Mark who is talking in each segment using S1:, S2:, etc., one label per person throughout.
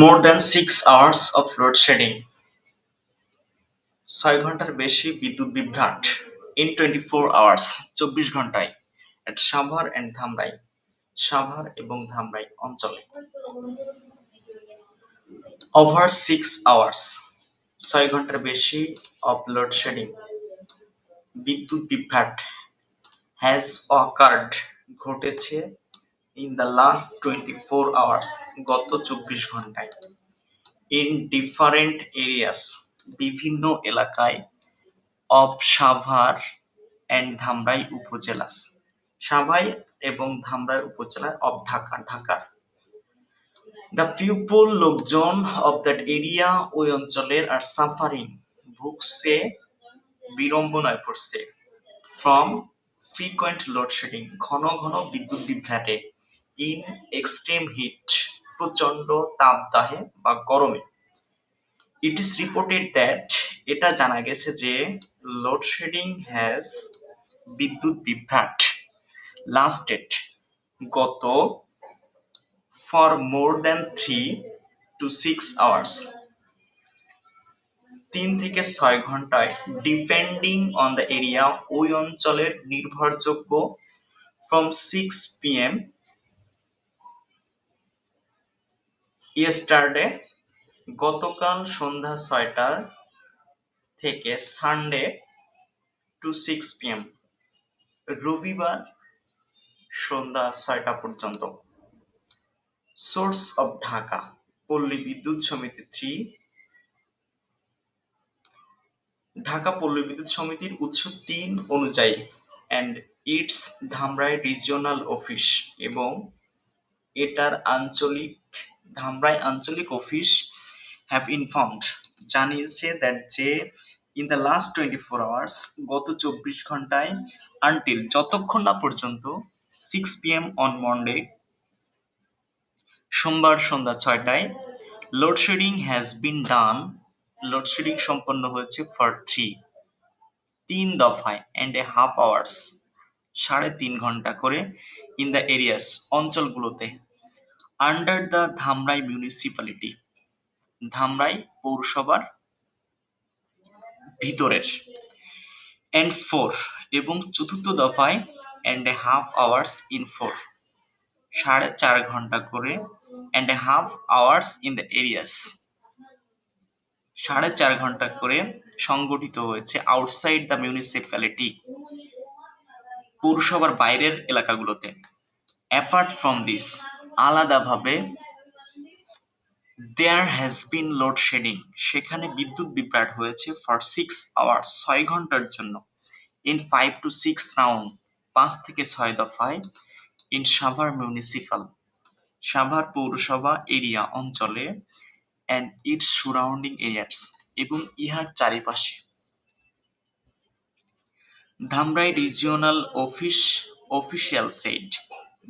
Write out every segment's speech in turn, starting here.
S1: More than 6 hours of load shedding, 6 ঘন্টার বেশি বিদ্যুৎ বিভ্রাট in 24 hours, 24 ঘন্টায় at সাভার and ধামরাই, সাভার এবং ধামরাই অঞ্চলে। Over 6 hours, 6 ঘন্টার বেশি of load shedding, বিদ্যুৎ বিভ্রাট has occurred, ঘটেছে in the last 24 hours, গত 24 ঘন্টায় in different areas, বিভিন্ন এলাকায় of সাভার and ধামরাই উপজেলাস, সাভার এবং ধামরাই উপজেলার of ঢাকার। The people, লোকজন of that area, ওই অঞ্চলের আর suffering, ভুগছে, বিড়ম্বনায় পড়ছে from frequent load shedding, ঘন ঘন বিদ্যুৎ বিভ্রাটে in extreme heat, প্রচন্ড তাপদাহে বা গরমে। It is reported that, এটা জানা গেছে যে load shedding has, বিদ্যুৎ বিভ্রাট lasted, গত for more than 3 to 6 hours, 3 থেকে 6 ঘন্টায় depending on the area, ওই অঞ্চলের নির্ভরযোগ্য from 6 pm yesterday, গতকাল সন্ধ্যা 6টা থেকে সানডে to 6 pm, রবিবার সন্ধ্যা 6টা পর্যন্ত। সোর্স অফ ঢাকা, পল্লী বিদ্যুৎ সমিতি 3, ঢাকা পল্লী বিদ্যুৎ সমিতির উৎস 3 অনুযায়ী and its Dhamrai regional office, এবং এটার আঞ্চলিক ধামরাই আঞ্চলিক অফিস have informed, জানিয়েছে that যে in the last 24 hours, গত 24 ঘন্টায় until, যতক্ষণ না পর্যন্ত 6 pm on Monday, সোমবার সন্ধ্যা 6টায় load shedding has been done, load shedding সম্পন্ন হয়েছে ফর 3 দফায় and a half hours, 3.5 ঘন্টা করে ইন দ্য এরিয়াস, অঞ্চলগুলোতে under the Dhamrai municipality, Dhamrai পৌরসভার ভিতরের and 4, এবং চতুর্থ দফায় and a half hours in 4, 4.5 ঘন্টা করে and a half hours in the areas, 4.5 ঘন্টা করে সংগঠিত হয়েছে আউটসাইড দ্য মিউনিসিপ্যালিটি, পৌরসভার বাইরের এলাকাগুলোতে। অ্যাপার্ট ফ্রম দিস, আলাদাভাবে there has been load shedding, সেখানে বিদ্যুৎ বিভ্রাট হয়েছে ফর 6 আওয়ার্স, 6 ঘন্টার জন্য ইন 5 to 6 রাউন্ড, 5 থেকে 6 দফায় ইন সাভার মিউনিসিপাল, সাভার পৌরসভা এরিয়া অঞ্চলে and its surrounding areas, এবং ইহার চারিপাশে। Dhamrai regional office official said,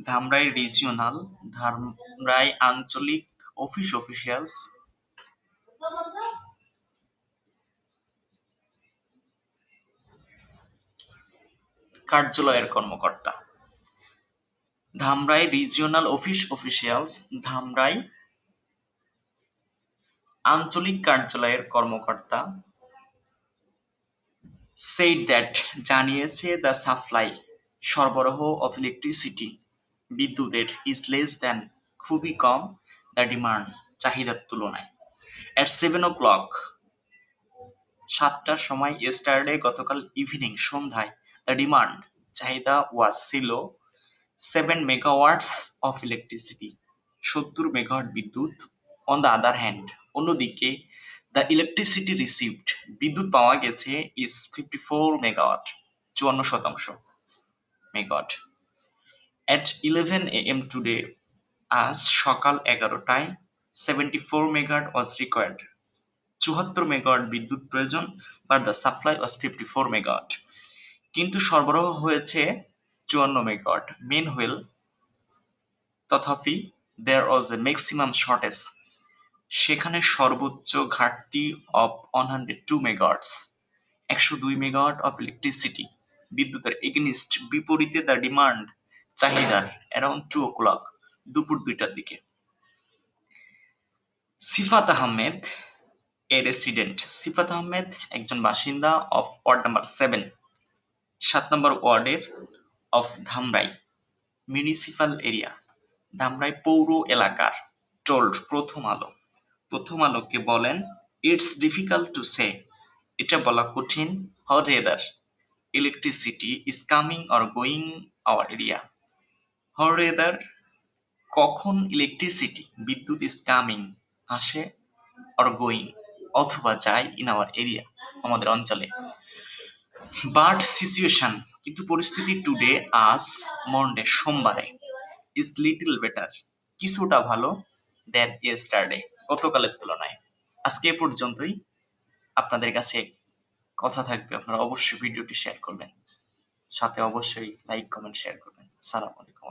S1: Dhamrai regional, Dhamrai আঞ্চলিক অফিস অফিসিয়ালস কার্যালয়ের কর্মকর্তা, Dhamrai regional office officials, Dhamrai আঞ্চলিক কার্যালয়ের কর্মকর্তা said that, জানিয়েছে the supply, সরবরাহ of electricity, বিদ্যুতের is less than, খুবই কম, the demand, চাহিদার তুলনায়। at 7 o'clock, 7টার সময় yesterday, গতকাল ইভিনিং, সন্ধ্যায়, the demand, চাহিদা was, ছিল 7 megawatts of electricity, 70 মেগাওয়াট বিদ্যুৎ। on the other hand, অন্যদিকে the electricity received, বিদ্যুৎ পাওয়া গেছে is 54 megawatt, 54% megawatt. at 11 am today, আজ সকাল 11টায় 74 megawatt was required, 74 মেগাওয়াট বিদ্যুৎ প্রয়োজন, but the supply was 54 megawatt, কিন্তু সরবরাহ হয়েছে 54 মেগাওয়াট। meanwhile, তথাপি there was a maximum shortage, সেখানে সর্বোচ্চ ঘাটতি of 102 megawatts, 102 megawatt of electricity বিদ্যুতের এগেনিস্ট বিপরীতে দ্য ডিমান্ড চাহিদার অ্যারাউন্ড 2 o'clock দুপুর 2টার দিকে। সিফাত আহমেদ এ রেসিডেন্ট, সিফাত আহমেদ একজন বাসিন্দা অফ ওয়ার্ড নাম্বার 7 নম্বর ওয়ার্ডের of Dhamrai municipal area, Dhamrai পৌর এলাকার, টোল্ড প্রথম আলো, প্রথম আলোকে বলেন ইটস ডিফিকাল্ট টু সে, এটা বলা কঠিন, whether electricity is coming or going our area, whether কখন ইলেকট্রিসিটি বিদ্যুৎ ইজ কামিং আসে অর গোয়িং অথবা যায় ইন আওয়ার এরিয়া আমাদের অঞ্চলে, বাট সিচুয়েশন কিন্তু পরিস্থিতি টুডে আজ মন্ডে সোমবারে ইজ লিটল বেটার কিছুটা ভালো দ্যান ইয়েস্টারডে গতকালের তুলনায়। আজকে এ পর্যন্তই। আপনাদের কাছে কথা থাকবে, আপনারা অবশ্যই ভিডিওটি শেয়ার করবেন, সাথে অবশ্যই লাইক কমেন্ট শেয়ার করবেন। আসসালামু আলাইকুম।